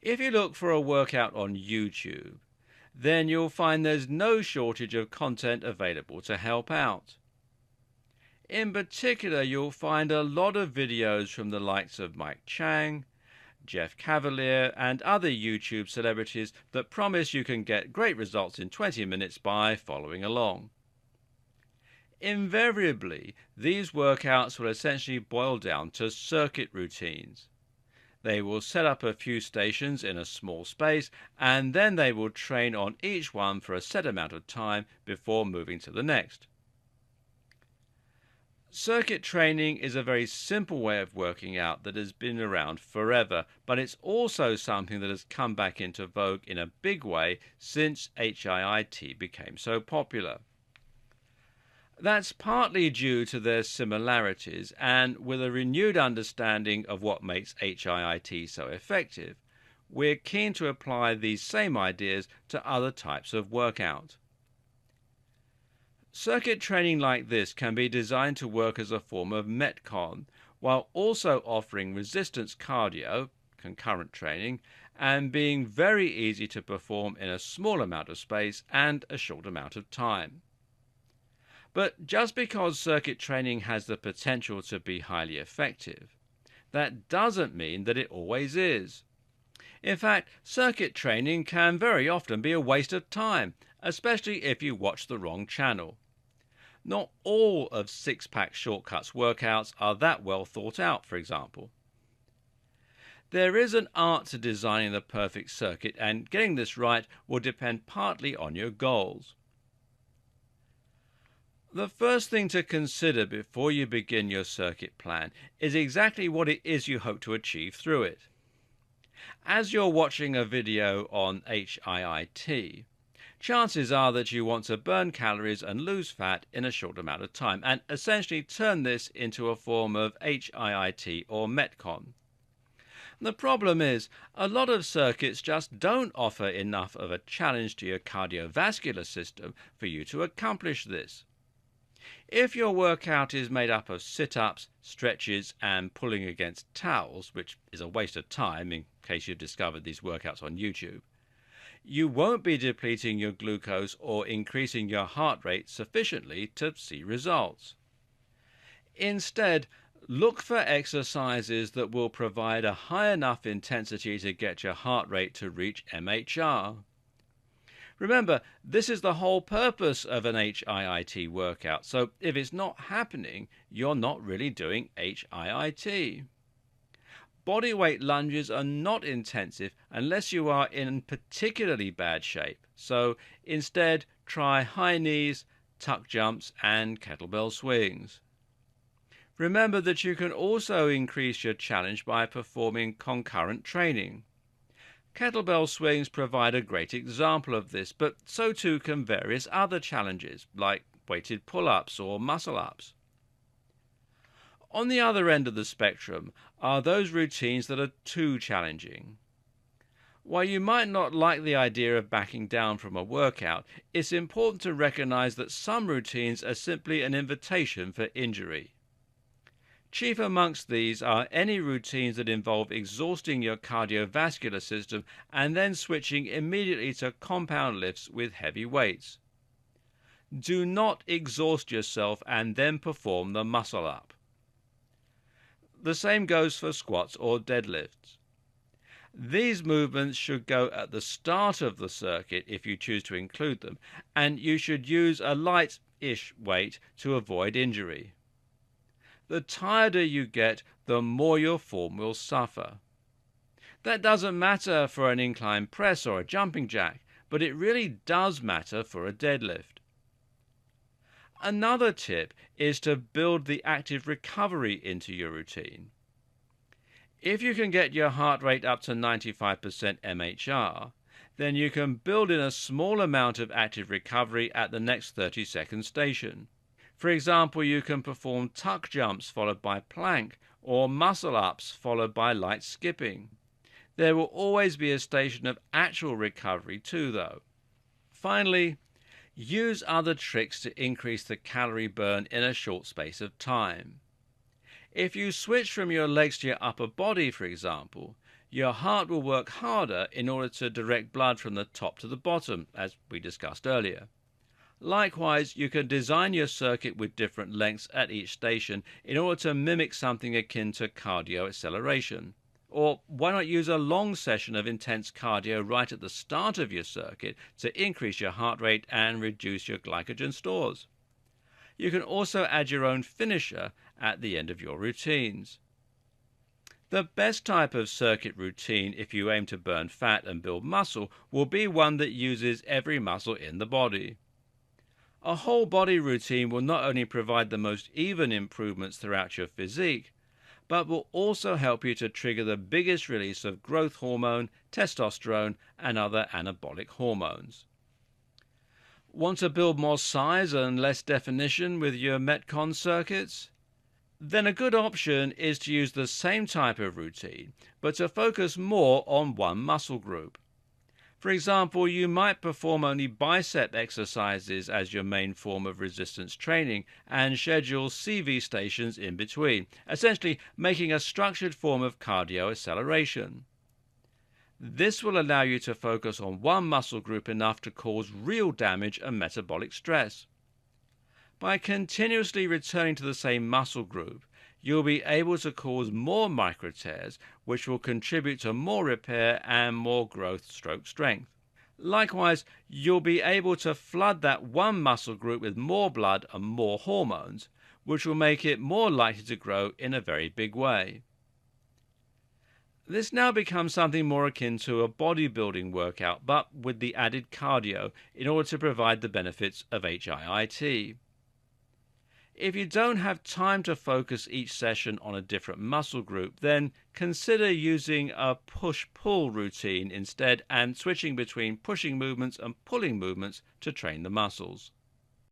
If you look for a workout on YouTube, then you'll find there's no shortage of content available to help out. In particular, you'll find a lot of videos from the likes of Mike Chang, Jeff Cavalier, and other YouTube celebrities that promise you can get great results in 20 minutes by following along. Invariably, these workouts will essentially boil down to circuit routines. They will set up a few stations in a small space, and then they will train on each one for a set amount of time before moving to the next. Circuit training is a very simple way of working out that has been around forever, but it's also something that has come back into vogue in a big way since HIIT became so popular. That's partly due to their similarities, and with a renewed understanding of what makes HIIT so effective, we're keen to apply these same ideas to other types of workout. Circuit training like this can be designed to work as a form of MetCon, while also offering resistance cardio, concurrent training, and being very easy to perform in a small amount of space and a short amount of time. But just because circuit training has the potential to be highly effective, that doesn't mean that it always is. In fact, circuit training can very often be a waste of time, especially if you watch the wrong channel. Not all of six-pack shortcuts workouts are that well thought out, for example. There is an art to designing the perfect circuit, and getting this right will depend partly on your goals. The first thing to consider before you begin your circuit plan is exactly what it is you hope to achieve through it. As you're watching a video on HIIT, chances are that you want to burn calories and lose fat in a short amount of time, and essentially turn this into a form of HIIT or MetCon. The problem is, a lot of circuits just don't offer enough of a challenge to your cardiovascular system for you to accomplish this. If your workout is made up of sit-ups, stretches, and pulling against towels, which is a waste of time in case you've discovered these workouts on YouTube, you won't be depleting your glucose or increasing your heart rate sufficiently to see results. Instead, look for exercises that will provide a high enough intensity to get your heart rate to reach MHR. Remember, this is the whole purpose of an HIIT workout, so if it's not happening, you're not really doing HIIT. Bodyweight lunges are not intensive unless you are in particularly bad shape, so instead try high knees, tuck jumps, and kettlebell swings. Remember that you can also increase your challenge by performing concurrent training. Kettlebell swings provide a great example of this, but so too can various other challenges, like weighted pull-ups or muscle-ups. On the other end of the spectrum are those routines that are too challenging. While you might not like the idea of backing down from a workout, it's important to recognize that some routines are simply an invitation for injury. Chief amongst these are any routines that involve exhausting your cardiovascular system and then switching immediately to compound lifts with heavy weights. Do not exhaust yourself and then perform the muscle up. The same goes for squats or deadlifts. These movements should go at the start of the circuit if you choose to include them, and you should use a light-ish weight to avoid injury. The tireder you get, the more your form will suffer. That doesn't matter for an incline press or a jumping jack, but it really does matter for a deadlift. Another tip is to build the active recovery into your routine. If you can get your heart rate up to 95% MHR, then you can build in a small amount of active recovery at the next 30-second station. For example, you can perform tuck jumps followed by plank, or muscle-ups followed by light skipping. There will always be a station of actual recovery too, though. Finally, use other tricks to increase the calorie burn in a short space of time. If you switch from your legs to your upper body, for example, Your heart will work harder in order to direct blood from the top to the bottom, as we discussed earlier. Likewise, you can design your circuit with different lengths at each station in order to mimic something akin to cardio acceleration. Or why not use a long session of intense cardio right at the start of your circuit to increase your heart rate and reduce your glycogen stores? You can also add your own finisher at the end of your routines. The best type of circuit routine if you aim to burn fat and build muscle will be one that uses every muscle in the body. A whole body routine will not only provide the most even improvements throughout your physique, but will also help you to trigger the biggest release of growth hormone, testosterone, and other anabolic hormones. Want to build more size and less definition with your MetCon circuits? Then a good option is to use the same type of routine, but to focus more on one muscle group. For example, you might perform only bicep exercises as your main form of resistance training and schedule CV stations in between, essentially making a structured form of cardio acceleration. This will allow you to focus on one muscle group enough to cause real damage and metabolic stress. By continuously returning to the same muscle group, you'll be able to cause more micro tears, which will contribute to more repair and more growth/strength. Likewise, you'll be able to flood that one muscle group with more blood and more hormones, which will make it more likely to grow in a very big way. This now becomes something more akin to a bodybuilding workout, but with the added cardio in order to provide the benefits of HIIT. If you don't have time to focus each session on a different muscle group, then consider using a push-pull routine instead and switching between pushing movements and pulling movements to train the muscles.